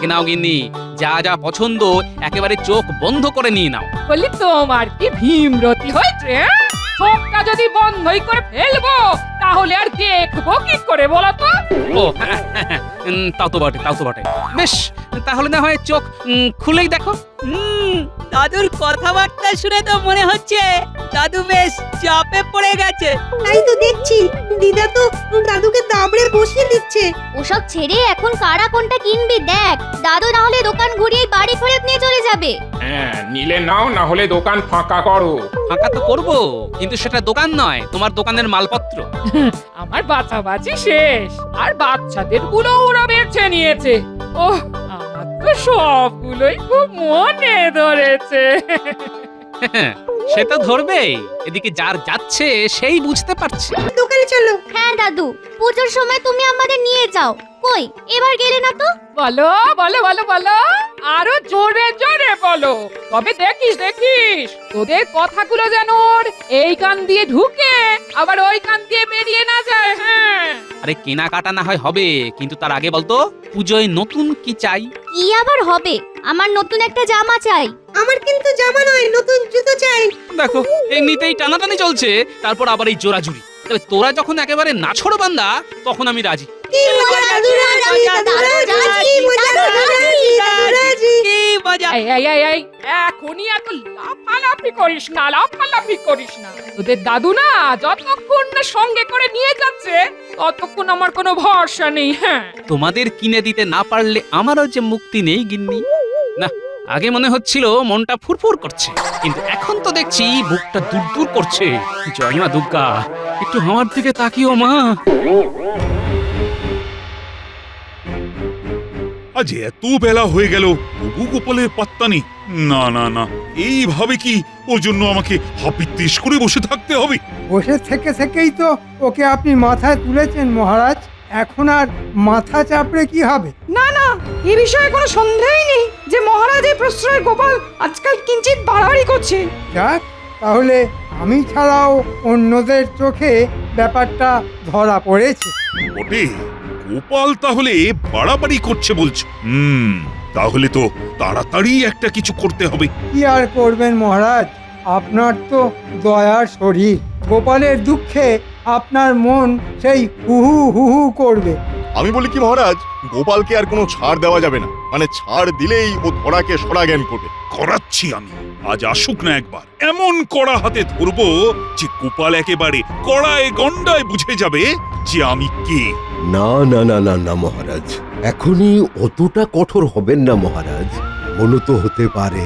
দেখে নাও গিন্নি, যা যা পছন্দ একেবারে চোখ বন্ধ করে নিয়ে নাও। বলি তোমার কি ভীমরতি হয়েছে? চোখটা যদি বন্ধই করে ফেলবো তাহলে আর দেখবো কি করে বলো তো? ও তাও তো বটে, তাও তো বটে। বেশ, তাহলে না হয় চোখ খুলেই দেখো। দাদুর কথাবার্তা শুনে তো মনে হচ্ছে দাদু বেশ চাপে পড়ে গেছে। তাই তো দেখছি, দিদা তো দাদুকে দাবড়ে বসিয়ে দিচ্ছে। ওসব ছেড়ে এখন কারা কোনটা কিনবি দেখ। দাদু না হলে দোকান ঘুরিয়ে বাড়ি ফেরত নিয়ে চলে যাবে। হ্যাঁ, নিলে নাও, না হলে দোকান ফাঁকা করো। ফাঁকা তো করবো, কিন্তু সেটা দোকান নয়, তোমার দোকানের মালপত্র। আমার বাঁচাবাচি শেষ, আর বাচ্চাদের গুলো ওরা বেছে নিয়েছে। ওহ, আমার তো সবগুলোই খুব মনে ধরেছে। সে তো ধরবেই, এদিকে যার যাচ্ছে সেই বুঝতে পারছে। দোকানে চলো। হ্যাঁ দাদু, পুজোর সময় তুমি আমাদের নিয়ে যাও। কই এবার গেলে না তো? বলো বলো বলো বলো, আরো জোরে জোরে বলো, তবে দেখিস দেখিস তোদের কথাগুলো যেন ওর এই কান দিয়ে ঢুকে আবার ওই কান দিয়ে বেরিয়ে না যায়। হ্যাঁ, আরে কেনাকাটা না হয় হবে, কিন্তু তার আগে বলতো পুজোয় নতুন কি চাই? কি আবার হবে? আমার নতুন একটা জামা চাই। আমার কিন্তু জামা নয়, নতুন জুতো চাই। দেখো এমনিতেই টানাটানি চলছে, তারপর আবার এই জোরাজুরি। তবে তোরা যখন একেবারে নাছোড় বান্দা, তখন আমি রাজি। কি মজা, দাদু রাজি, দাদু রাজি, কি মজা, দাদু রাজি, দাদু রাজি। কি মজা! এই এই এই এই এখনই এত লাফালাফি করিস না, লাফালাফি করিস না। তোদের দাদু না যতক্ষণ না সঙ্গে করে নিয়ে যাচ্ছে ততক্ষণ আমার কোনো ভরসা নেই। হ্যাঁ, তোমাদের কিনে দিতে না পারলে আমারও যে মুক্তি নেই গিন্নি। না, আগে মনে হচ্ছিল মনটা ফুরফুর করছে, কিন্তু এখন তো দেখছি বুকটা দূর দূর করছে। জয় মা দুর্গা, একটু আমার দিকে তাকিও মা। আজ এত বেলা হয়ে গেল, তবু গোপালের পাত্তা নেই। না না না, এইভাবে কি ওর জন্য আমাকে হাপিত্তিশ করে বসে থাকতে হবে? বসে থেকে থেকেই তো ওকে আপনি মাথায় তুলেছেন মহারাজ। এখন আর মাথা চাপড়ে কি হবে? না না, এ বিষয়ে কোনো সন্দেহই নেই যে মহারাজের প্রশ্রয় গোপাল আজকাল কিঞ্চিত বাড়াবাড়ি করছে। যাক, তাহলে আমি ছাড়াও অন্যদের চোখে ব্যাপারটা ধরা পড়েছে। বটে, গোপাল তাহলে বাড়াবাড়ি করছে বলছো? তাহলে তো তাড়াতাড়ি একটা কিছু করতে হবে। কি আর করবেন মহারাজ, আপনার তো দয়ার শরীর। গোপালের দুঃখে আপনার মন সেই হুহু হুহু করবে। আমি বলি কি মহারাজ, গোপালকে আর কোনো ছাড় দেওয়া যাবে না। মানে ছাড় দিলেই ও ধরাকে সরা জ্ঞান করবে। করাচ্ছি আমি, আজ আসুক না একবার। এমন কড়া হাতে ধরবো যে গোপাল একেবারে কড়ায় গন্ডায় বুঝে যাবে যে আমি কে। না না না না না মহারাজ, এখনই অতটা কঠোর হবেন না মহারাজ। মনে তো হতে পারে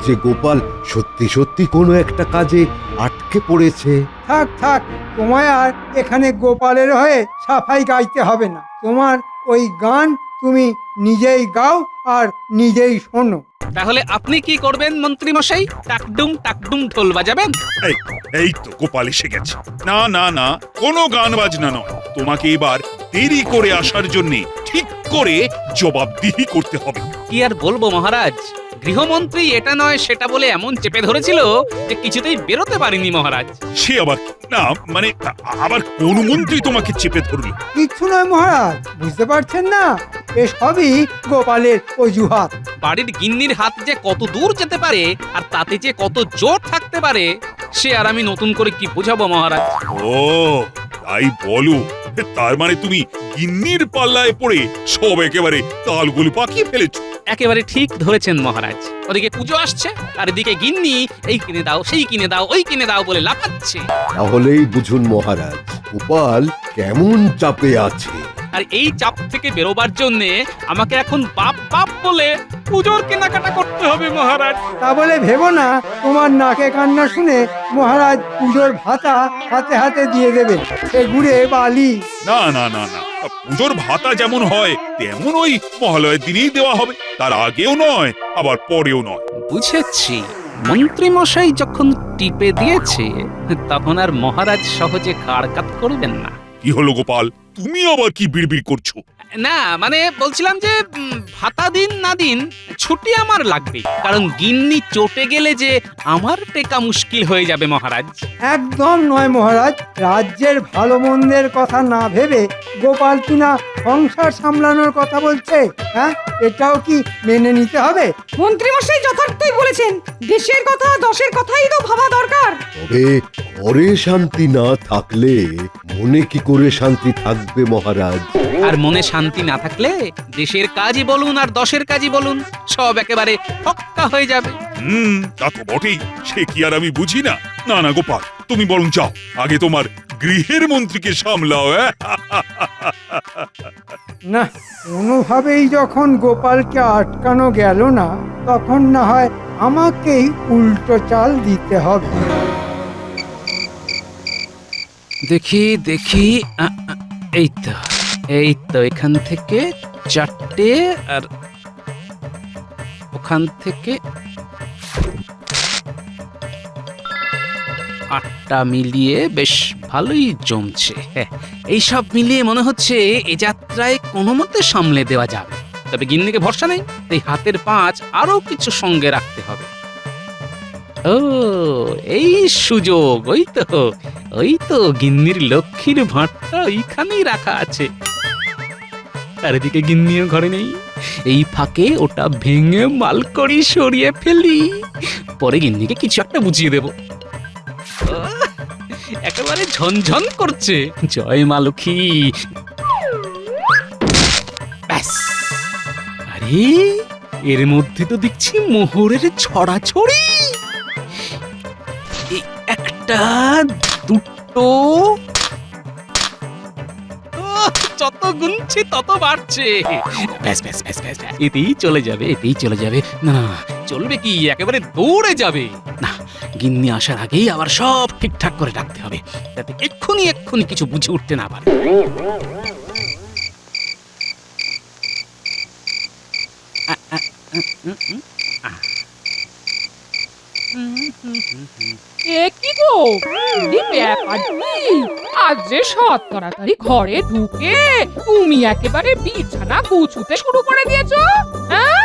যে গোপাল সত্যি সত্যি কোনো একটা কাজে আটকে পড়েছে। থাক থাক, তোমায় আর এখানে গোপালের হয়ে সাফাই গাইতে হবে না। তোমার ওই গান তুমি নিজেই গাও আর নিজেই শোনো। তাহলে আপনি কি করবেন মন্ত্রী মশাই? টাকডুম টাকডুম ঢোল বাজাবেন? এই তো গোপাল এসে গেছে। না না না, কোনো গান বাজনা নয়। তোমাকে এবার দেরি করে আসার জন্য ঠিক করে জবাবদিহি করতে হবে। কি আর বলবো মহারাজ, গৃহমন্ত্রী এটা নয় সেটা বলে এমন চেপে ধরেছিল যে কিছুতেই বেরোতে পারিনি মহারাজ। সে আবার না, মানে আবার কোন মন্ত্রী তোমাকে চেপে ধরলো? কিচ্ছু নয় মহারাজ, বুঝতে পারছেন না? এসবই গোপালের অজুহাত। বাড়ির গিন্নির হাত যে কত দূর যেতে পারে আর তাতে যে কত জোর থাকতে পারে সে আর আমি নতুন করে কি বোঝাবো মহারাজ। ও তাই বলো, তার মানে তুমি গিন্নির পাল্লায় পড়ে সব একেবারে তালগুলো পাকিয়ে ফেলেছো। একেবারে ঠিক ধরেছেন মহারাজ। ওদিকে পুজো আসছে আর এদিকে গিন্নি এই কিনে দাও, সেই কিনে দাও, ওই কিনে দাও বলে লাফাচ্ছে। তাহলেই বুঝুন মহারাজ, গোপাল কেমন চাপে আছে। আর এই চাপ থেকে বেরোবার জন্য আমাকে এখন বাপ বাপ বলে পুজোর কেনাকাটা করতে হবে মহারাজ। তা বলে ভেবো না তোমার নাকে কান্না শুনে মহারাজ পুজোর ভাতা হাতে হাতে দিয়ে দেবেন। সে গুড়ে বালি। না না না না, পুজোর ভাতা যেমন হয় তেমন ওই মহালয়ের দিনেই দেওয়া হবে। তার আগেও নয়, আবার পরেও নয়। বুঝেছি, মন্ত্রী মশাই যখন টিপে দিয়েছে তখন আর মহারাজ সহজে কাড় কাট করবেন না। কি হলো গোপাল, তুমি আবার কি বিড়বিড় করছো? না মানে বলছিলাম যে ভাতা দিন না দিন ছুটি আমার লাগবে, কারণ গিন্নি চটে গেলে যে আমার টেকা মুশকিল হয়ে যাবে মহারাজ। একদম নয় মহারাজ, রাজ্যের ভালো মন্দের কথা না ভেবে গোপাল কিনা সংসার সামলানোর কথা বলছে। হ্যাঁ, এটাও কি মেনে নিতে হবে? মন্ত্রীমশাই যথার্থই বলেছেন, দেশের কথা দশের কথাই তো ভাবা দরকার। তবে ঘরে শান্তি না থাকলে মনে কি করে শান্তি থাকবে মহারাজ? আর মনে শান্তি না থাকলে দেশের কাজই বলুন আর দশের কাজই বলুন সব একেবারে ফক্কা হয়ে যাবে। তা তো বটেই, সে কি আর আমি বুঝি না? না না গোপাল, তুমি বরং যাও, আগে তোমার গৃহের মন্ত্রীকে সামলাও। না, কোনোভাবেই যখন গোপালকে আটকানো গেল না, তখন না হয় আমাকেই উল্টো চাল দিতে হবে। দেখি দেখি এই তো এখান থেকে 4টে আর ওখান থেকে 8টা মিলিয়ে বেশ ভালোই জমছে। হ্যাঁ, এই সব মিলিয়ে মনে হচ্ছে এ যাত্রায় কোনো মতে সামলে দেওয়া যাবে। তবে গিন্নিকে ভরসা নেই, এই হাতের 5 আরো কিছু সঙ্গে রাখতে হবে। ও এই সুযোগ, ওই তো গিন্নির লক্ষ্মীর ভাঁড়টা ওইখানেই রাখা আছে। আর এদিকে গিন্নিও ঘরে নেই, এই ফাঁকে ওটা ভেঙে মালকড়ি সরিয়ে ফেলি, পরে গিন্নিকে কিছু একটা বুঝিয়ে দেব। একেবারে ঝনঝন করছে। জয় মা লক্ষ্মী। ব্যাস, আরে এর মধ্যে তো দেখছি মোহরের ছড়াছড়ি। একটা, দুটো, যত গুনছি তত বাড়ছে। ব্যাস ব্যাস ব্যাস ব্যাস, এতেই চলে যাবে, এতেই চলে যাবে। না চলবে কি, একেবারে দৌড়ে যাবে। না, গিন্নি আসার আগেই আবার সব ঠিকঠাক করে রাখতে হবে, যাতে এক্ষুনি কিছু বুঝে উঠতে না পারে। এ কি গো, কি ব্যাপার কি? আজ যে সৎ তাড়াতাড়ি ঘরে ঢুকে তুমি একেবারে বিছানা গুছুতে শুরু করে দিয়েছো? হ্যাঁ,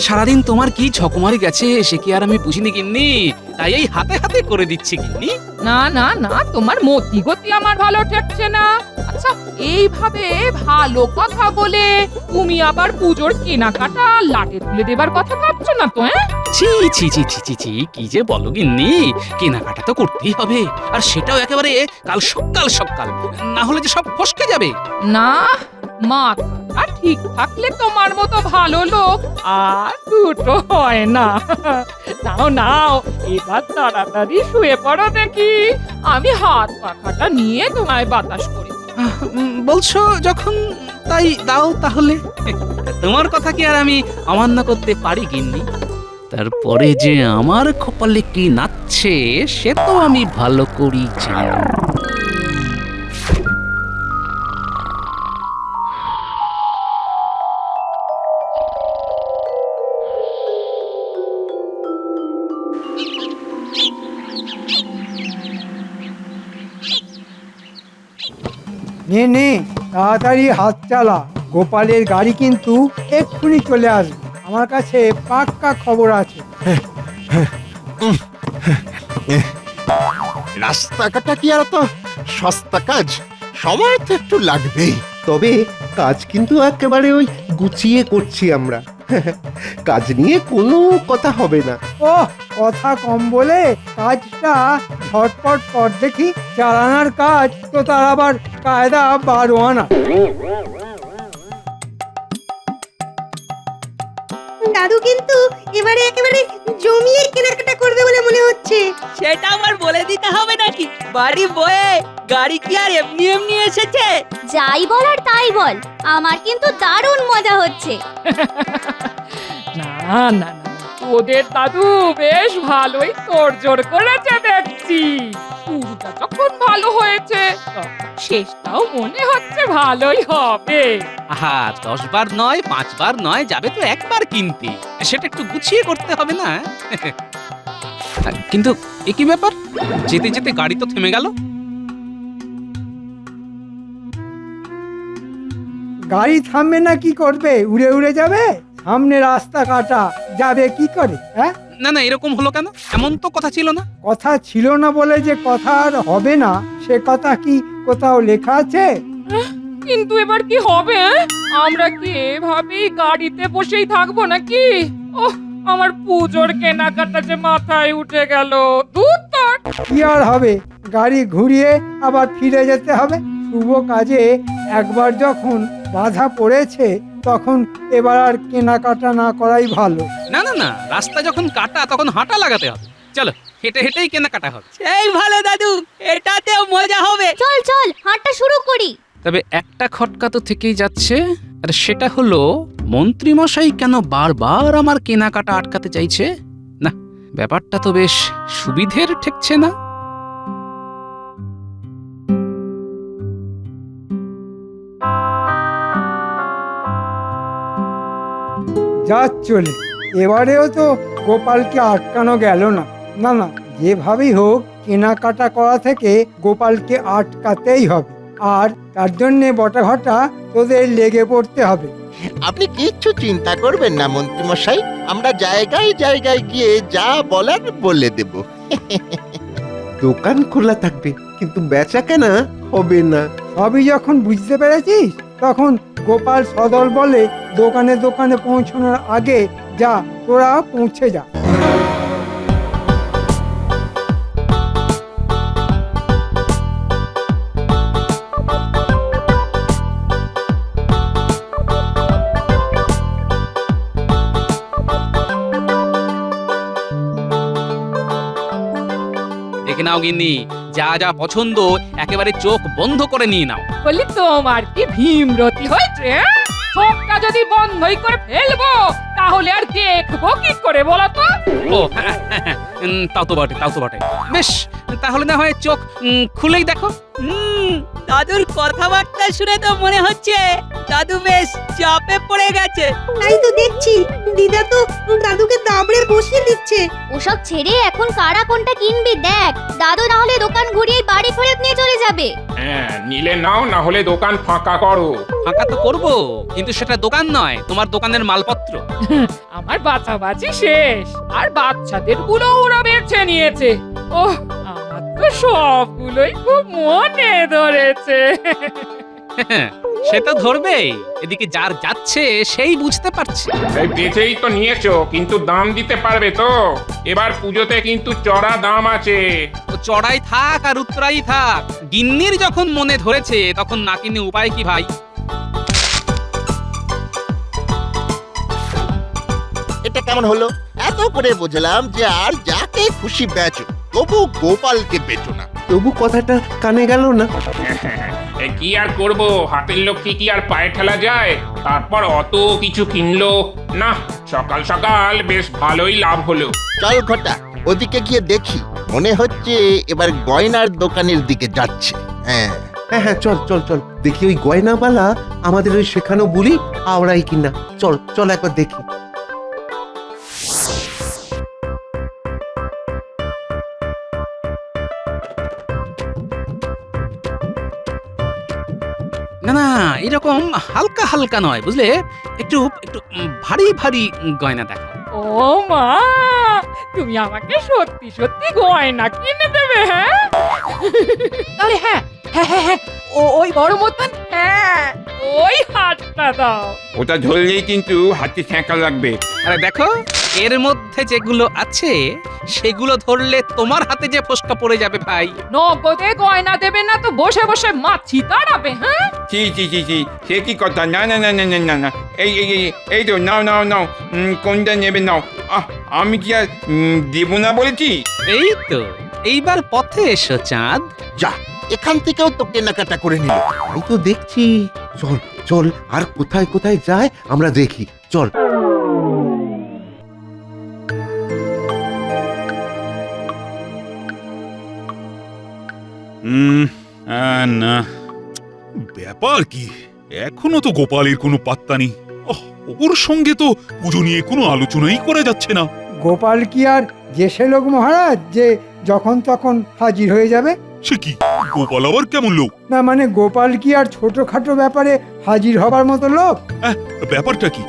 সারাদিন তোমার কি ঝকমারি গেছে সে কি আর আমি বুঝিনি গিন্নি, তাই এই হাতে হাতে করে দিচ্ছি গিন্নি। না না না, তোমার মতি গতি আমার ভালো ঠেকছে না। আচ্ছা, এইভাবে ভালো কথা বলে তুমি আবার পুজোর কেনাকাটা লাটে তুলে দেবার কথা ভাবছো না তো? হ্যাঁ, ছি ছি ছি ছি ছি ছি, কি যে বলো গিন্নি, কেনাকাটা তো করতেই হবে, আর সেটাও একেবারে কাল সকাল, না হলে যে সব ফসকে যাবে। না, মাথা ঠিক থাকলে তোমার মতো ভালো লোক আর দুটো হয় না। নাও নাও, এবার তাড়াতাড়ি শুয়ে পড়ো দেখি, আমি হাত পাখাটা নিয়ে তোমায় বাতাস করি। বলছো যখন, তাই দাও তাহলে। তোমার কথা কি আর আমি অমান্য করতে পারি গিন্নি? তারপরে যে আমার কপালে কি নাচছে সে তো আমি ভালো করেই জানি। নে তাড়াতাড়ি হাত চালা, গোপালের গাড়ি কিন্তু এক্ষুনি চলে আসবে। আমার কাছে পাক্কা খবর আছে। রাস্তাঘাটটা কি আর তো সস্তা কাজ, সময় তো একটু লাগবেই। তবে কাজ কিন্তু একেবারে ওই গুছিয়ে করছি আমরা। কাজ নিয়ে কোনো কথা হবে না। ও কথা কম বলে কাজটা ঝটপট কর দেখি। চালানার কাজ তো তার আবার কায়দা 12 আনা। দাদু কিন্তু এবারে একেবারে জমিয়ে কেনাকাটা করবে বলে মনে হচ্ছে। সেটা আমার বলে দিতে হবে নাকি? বাড়ি বয়ে গাড়ি কি আর এমনি এমনি এসেছে? যাই বল আর তাই বল, আমার কিন্তু দারুণ মজা হচ্ছে। না না না, ওদের দাদু বেশ ভালোই তোড়জোড় করেছে দেখছি। শুরুটা যখন ভালো হয়েছে, তখন শেষটাও মনে হচ্ছে ভালোই হবে। আহা, 10 বার নয় 5 বার নয়, যাবে তো একবার কিনতে, সেটা একটু গুছিয়ে করতে হবে না? কিন্তু একই ব্যাপার, যেতে যেতে গাড়ি তো থেমে গেল। গাড়ি থামবে না, কি করবে? উড়ে উড়ে যাবে? সামনে রাস্তা কাটা, যাবে কি করে? হ্যাঁ, না না, এরকম হলো কেন? এমন তো কথা ছিল না। কথা ছিল না বলে যে কথা আর হবে না সে কথা কি কোথাও লেখা আছে? কিন্তু এবার কি হবে? আমরা কি এভাবেই গাড়িতে বসেই থাকবো নাকি? ওহ, আমার পুজোর কেনাকাটা যে মাথায় উঠে গেল। দূর তোর। কি আর হবে, গাড়ি ঘুরিয়ে আবার ফিরে যেতে হবে। শুভ কাজে একবার যখন বাধা পড়েছে তখন এবার আর কেনাকাটা না করাই ভালো। না না না, রাস্তা যখন কাটা তখন হাঁটা লাগাতে হবে। চলো, হেঁটে হেঁটেই কেনাকাটা হবে। সেই ভালো দাদু, এটাতেও মজা হবে। চল চল হাঁটা শুরু করি। তবে একটা খটকা তো থেকেই যাচ্ছে, আর সেটা হলো মন্ত্রীমশাই কেন বারবার আমার কেনাকাটা আটকাতে চাইছে? না, ব্যাপারটা তো বেশ সুবিধের ঠেকছে না। যাক চলে, এবারেও তো গোপালকে আটকানো গেল না। না না, যেভাবেই হোক কেনাকাটা করা থেকে গোপালকে আটকাতেই হবে। আর তার জন্যে বটাঘটা তোদের লেগে পড়তে হবে। আপনি কিচ্ছু চিন্তা করবেন না মন্ত্রীমশাই, আমরা জায়গায় জায়গায় গিয়ে যা বলার বলে দেব। দোকান খোলা থাকবে কিন্তু বেচা কেনা হবে না। সবই যখন বুঝতে পেরেছিস তখন গোপাল সদল বলে দোকানে দোকানে পৌঁছানোর আগে যা তোরা পৌঁছে যা। দেখে নাও গিন্নি, যা যা পছন্দ একেবারে চোখ বন্ধ করে নিয়ে নাও। বলি তোমার কি ভীমরতি হয়েছে? চোখটা যদি বন্ধই করে ফেলবো তাহলে আর দেখবো কি করে বলো তো? ও তাও তো বটে, তাও তো বটে। বেশ, তাহলে না হয় চোখ খুলেই দেখো। দাদুর কথাবার্তা শুনে তো মনে হচ্ছে দাদু বেশ চাপে পড়ে গেছে। তাই তো দেখছি, দিদা তো দাদুকে দাবড়ে বসিয়ে দিচ্ছে। ওসব ছেড়ে এখন কারা কোনটা কিনবি দেখ। দাদু না হলে দোকান ঘুরিয়ে বাড়ি ফেরত নিয়ে চলে যাবে। হ্যাঁ, নিলে নাও, না হলে দোকান ফাঁকা করো। ফাঁকা তো করবো, কিন্তু সেটা দোকান নয়, তোমার দোকানের মালপত্র। আমার বাঁচাবাচি শেষ, আর বাচ্চাদের গুলো ওরা বেছে নিয়েছে। ওহ, আমার তো সবগুলোই খুব মনে ধরেছে। সে তো ধরবেই, এদিকে যার যাচ্ছে সেই বুঝতে পারছে। এই বেচেই তো নিয়েছো, কিন্তু দাম দিতে পারবে তো? এবার পুজোতে কিন্তু চড়া দাম আছে। ও চড়াই থাক আর উত্তরাই থাক, গিন্নির যখন মনে ধরেছে তখন না কিনে উপায় কি ভাই? এটা কেমন হলো? এত করে বুঝলাম যে আর যাকে খুশি বেচো, তবু গোপালকে বেচো না। তবু কথাটা কানে গেল না। এ কি আর করব, হাতের লক্ষ্মী কি আর পায়ে ঠেলা যায়? তারপর অত কিছু কিনলো না, সকাল সকাল বেশ ভালোই লাভ হলো। চল ঘটা, ওদিকে গিয়ে দেখি। মনে হচ্ছে এবার গয়নার দোকানের দিকে যাচ্ছে। হ্যাঁ হ্যাঁ হ্যাঁ, চল চল চল দেখি ওই গয়নাবালা আমাদের ওই শেখানো বুলি আওড়াই কিনা। চল চল একবার দেখি। না না, এরকম হালকা হালকা নয়, বুঝলে, একটু একটু ভারী ভারী গয়না দেখো। ও মা, তুমি আমাকে সত্যি সত্যি গয়না কিনে দেবে? হ্যাঁ, তাহলে হ্যাঁ হ্যাঁ হ্যাঁ হ্যাঁ, ওই বড় মতন, হ্যাঁ ওই হাতটা দাও। ওটা ধরলেই কিন্তু হাতে ছ্যাঁকা লাগবে। আরে দেখো, এর মধ্যে যেগুলো আছে সেগুলো ধরলে তোমার হাতে যে ফোসকা পড়ে যাবে ভাই। নগদে গয়না দেবে না তো বসে বসে মাছি তাড়াবে? হ্যাঁ, জি জি জি জি, সে কি কথা? না না না না না না না, এই এই এই, এই তো নাও নাও নাও, কোনটা নেবে নাও। আমি কি আর দেবো না বলেছি? এই তো, এইবার পথে এসো চাঁদ। যা, এখান থেকেও তো কেনাকাটা করে নিল। এই তো দেখছি। চল চল, আর কোথায় কোথায় যায় আমরা দেখি। চল। না, ব্যাপার কি, এখনো তো গোপালের কোনো পাত্তা নেই। ওর সঙ্গে তো পুজো নিয়ে কোনো আলোচনাই করা যাচ্ছে না। গোপাল কি আর জেসে লোক মহারাজ যে যখন তখন হাজির হয়ে যাবে? সে কি, গোপাল আবার কেমন লোক? না মানে গোপাল কি আর ছোটখাটো ব্যাপারে হাজির হবার মতো লোক? ব্যাপারটা কি,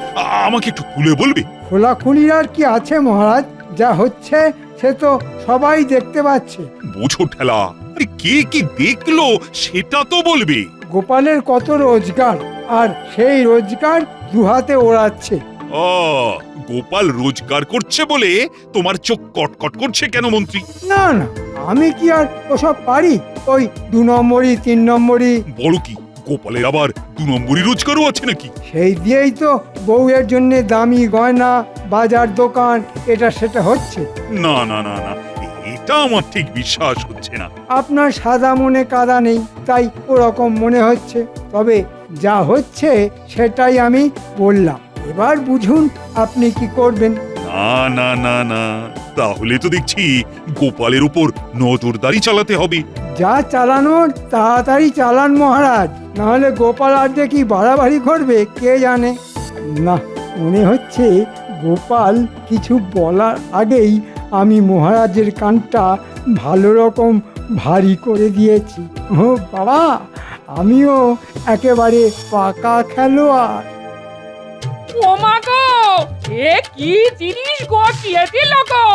আমাকে একটু খুলে বলবে? খোলাখুলির আর কি আছে মহারাজ, যা হচ্ছে সে তো সবাই দেখতে পাচ্ছে। বোঝো ঠেলা, আরে কে কি দেখলো সেটা তো বলবে। গোপালের কত রোজগার, আর সেই রোজগার দুহাতে ওড়াচ্ছে। ও গোপাল রোজগার করছে বলে তোমার চোখ কটকট করছে কেন মন্ত্রী? না না, আমি কি আর ওসব পারি? ওই 2 নম্বরই 3 নম্বরই বড় কি গোপালের আবার 2 নম্বরই রোজগারও আছে নাকি? সেই দিয়েই তো বউয়ের জন্য দামি গয়না, বাজার দোকান, এটা সেটা হচ্ছে। না না না না, এটা আমার ঠিক বিশ্বাস হচ্ছে না। আপনার সাদা মনে কাদা নেই, তাই ওরকম মনে হচ্ছে। তবে যা হচ্ছে সেটাই আমি বললাম। এবার বুঝুন আপনি কি করবেন। না না না না, তাহলে তো দেখছি গোপালের উপর নজরদারি চালাতে হবে। যা চালানোর তাড়াতাড়ি চালান মহারাজ, নাহলে গোপাল আর যে কি বাড়াবাড়ি করবে কে জানে। না, মনে হচ্ছে গোপাল কিছু বলার আগেই আমি মহারাজের কানটা ভালো রকম ভারী করে দিয়েছি। ও বাবা, আমিও একেবারে পাকা খেলোয়াড়। ও মা গো, এ কি জিনিস গটিয়ে দিল গো?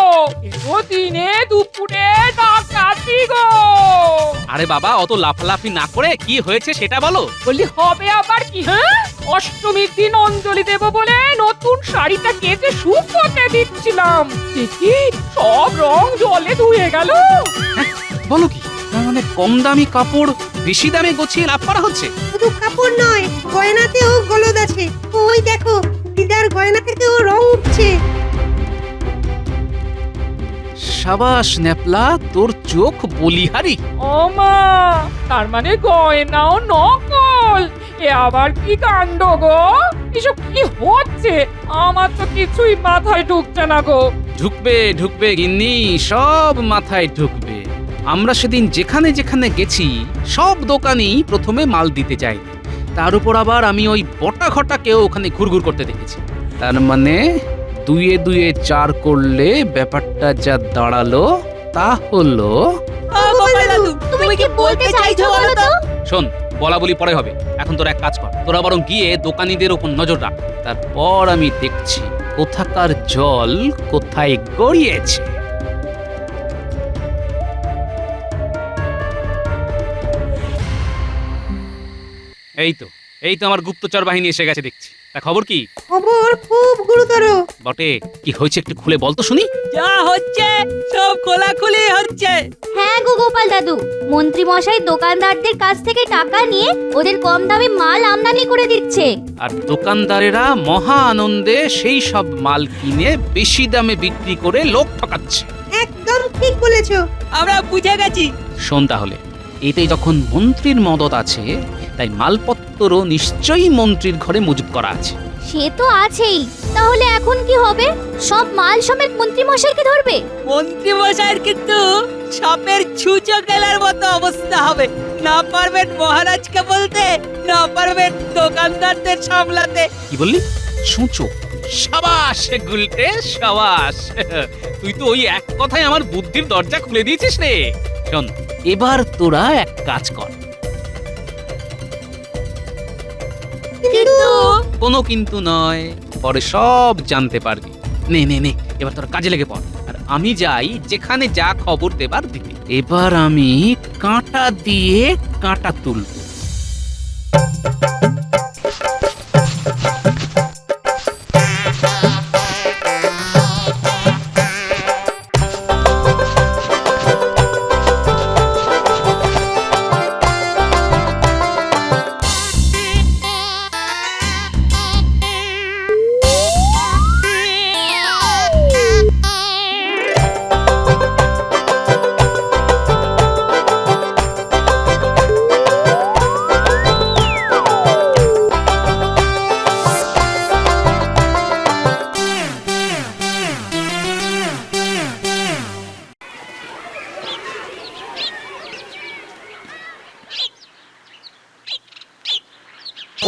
এতো দিনে দুপুরে ডাকাতি গো। আরে বাবা, অত লাফালাফি না করে কি হয়েছে সেটা বলো। বলি হবে আবার কি? হ্যাঁ, অষ্টমীর দিন অঞ্জলি দেব বলে নতুন শাড়িটা কেচে শুকোতে দিচ্ছিলাম, দেখি সব রং জলে ধুয়ে গেল। বলো কি, তার মানে কম দামি কাপড় বেশি দামে গছিয়ে লাভ করা হচ্ছে? শুধু কাপড় নয়, গয়নাতেও গলদ আছে। ওই দেখো, দিদার গয়না থেকেও রং উঠছে। সাবাস ন্যাপলা, তোর চোখ বলিহারি। ও মা, তার মানে গয়নাও নকল? এ আবার কি কাণ্ড গো? এসব কি হচ্ছে? আমার তো কিছুই মাথায় ঢুকছে না গো। ঢুকবে ঢুকবে গিন্নি, সব মাথায় ঢুকবে। আমরা সেদিন যেখানে যেখানে গেছি সব দোকানেই প্রথমে মাল দিতে যাই, তার উপর আবার আমি ওই বটা ঘটাকেও ওখানে ঘুরঘুর করতে দেখেছি। তার মানে 2 এ 2 এ 4 করলে ব্যাপারটা যা দাঁড়ালো তা হলো। তুমি কি বলতে চাইছো বলো তো? শোন, বলা বলি পরে হবে, এখন তোরা এক কাজ কর, তোরা বরং গিয়ে দোকানিদের উপর নজর রাখ। তারপর আমি দেখছি কোথাকার জল কোথায় গড়িয়েছে। এই তো আমার গুপ্তচর বাহিনী এসে গেছে দেখছি। তা খবর কি? খবর খুব গুরুতর। বটে, কি হয়েছে একটু খুলে বল তো শুনি। যা হচ্ছে সব খোলাখুলি হচ্ছে। হ্যাঁ গো গোপাল দাদু, মন্ত্রী মশাই দোকানদারদের কাছ থেকে টাকা নিয়ে ওদের কম দামে মাল আমদানি করে দিচ্ছে। আর দোকানদারেরা মহা আনন্দে সেই সব মাল কিনে বেশি দামে বিক্রি করে লোক ঠকাচ্ছে। একদম ঠিক বলেছো। আমরা বুঝে গেছি। শোন তাহলে, এতে যখন মন্ত্রীর মদত আছে, তাই মালপত্রও নিশ্চয়ই মন্ত্রীর ঘরে মজুত করা আছে। সে তো আছেই, তাহলে এখন কি হবে? সব মাল সমেত মন্ত্রী মশাইকে ধরবে? মন্ত্রী মশাইয়ের কিন্তু সাপের ছুঁচো গেলার মতো অবস্থা হবে। না পারবেন মহারাজকে বলতে, না পারবেন দোকানদারদের সামলাতে। কি বললি? সূচো? সাবাস গুলটে, সাবাস। তুই তো ওই এক কথায় আমার বুদ্ধির দরজা খুলে দিয়েছিস রে। শোন, এবার তোরা এক কাজ কর। কিন্তু কোনো কিন্তু নয়, পরে সব জানতে পারবি। নে নে নে, এবার তোর কাজে লেগে পড়। আর আমি যাই যেখানে যা খবর দেবার দিতে। এবার আমি কাঁটা দিয়ে কাঁটা তুলব।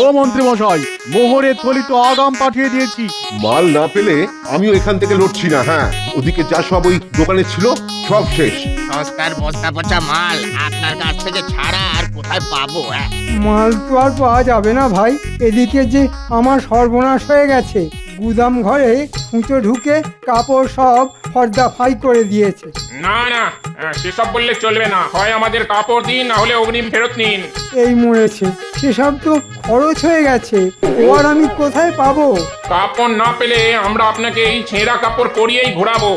ও মন্ত্রী মশাই, মোহরের থলি তো আগাম পাঠিয়ে দিয়েছি। মাল না পেলে আমিও এখান থেকে লড়ছি না। হ্যাঁ, ওদিকে যা সব ওই দোকানে ছিল সব শেষ। সস্তার বস্তা পচা মাল আপনার কাছ থেকে ছাড়া আর কোথায় পাবো? মাল তো আর পাওয়া যাবে না ভাই। এদিকে যে আমার সর্বনাশ হয়ে গেছে। গুদাম ঘরে খুঁচো ঢুকে কাপড় সব ফর্দা ফাই করে দিয়েছে। না না, সেসব বললে চলবে না, হয় আমাদের কাপড় দিন না হলে অগ্রিম ফেরত নিন। এই মরেছে, সেসব তো খরচ হয়ে গেছে, ও আর আমি কোথায় পাবো? কাপড় না পেলে আমরা আপনাকে এই ছেঁড়া কাপড় পরিয়েই ঘোরাবো।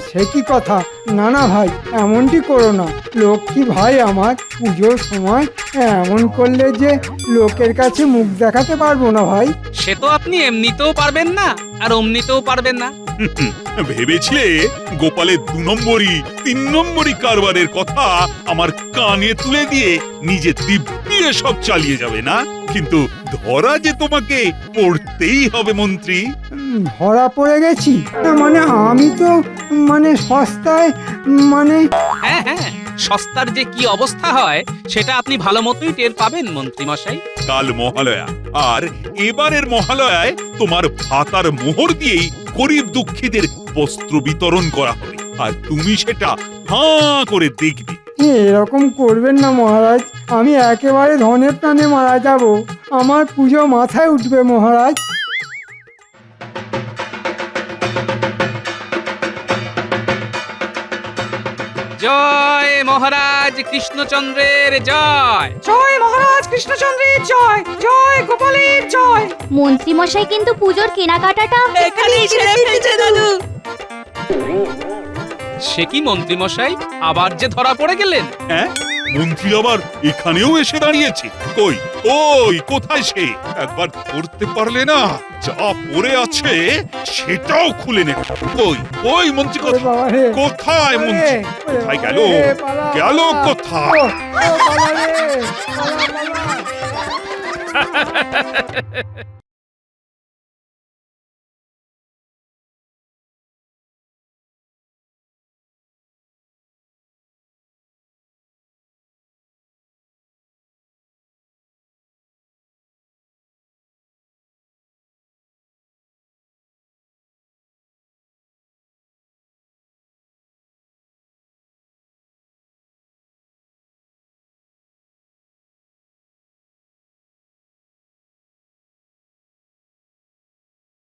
সে কি কথা, না না ভাই, এমনটি করো না। লক্ষ্মী ভাই আমার, পুজোর সময় এমন করলে যে লোকের কাছে মুখ দেখাতে পারবো না ভাই। সে তো আপনি এমনিতেও পারবেন না আর অমনিতেও পারবেন না। ভেবেছিলে গোপালের 2 নম্বরই 3 নম্বরই কারবারের কথা আমার কানে তুলে দিয়ে নিজে দিব্যি সব চালিয়ে যাবে না? কিন্তু ধরা যে তোমাকে পড়তেই হবে মন্ত্রী। ধরা পড়ে গেছি? মানে আমি তো সস্তায় হ্যাঁ হ্যাঁ, সস্তার যে কি অবস্থা হয় সেটা আপনি ভালো মতোই টের পাবেন মন্ত্রী মশাই। কাল মহালয়া, আর এবারের মহালয়ায় তোমার ভাতার মোহর দিয়েই গরিব দুঃখীদের বস্ত্র বিতরণ করা হবে, আর তুমি সেটা হাঁ করে দেখবে। এরকম করবেন না মহারাজ, আমি একেবারে ধনে প্রাণে মারা যাব। আমার পুজো মাথায় উঠবে মহারাজ। জয় মহারাজ কৃষ্ণচন্দ্রের জয়। জয় মহারাজ কৃষ্ণচন্দ্রের জয়, জয় গোপালের জয়। মন্ত্রী মশাই কিন্তু পুজোর কেনাকাটাটা এখানেই সেরে ফেলেছে দাদু। সে কি মন্ত্রী মশাই, আবার যে ধরা পড়ে গেলেন? হ্যাঁ, মন্ত্রী আবার এখানেও এসে দাঁড়িয়েছে। কই ওই কোথায় সে? একবার ধরতে পারলে না, যা পড়ে আছে সেটাও খুলে নেবে। ওই ওই মন্ত্রী কোথায় মন্ত্রী কোথায় গেল? গেল কোথায়? পালা রে, পালা, পালা।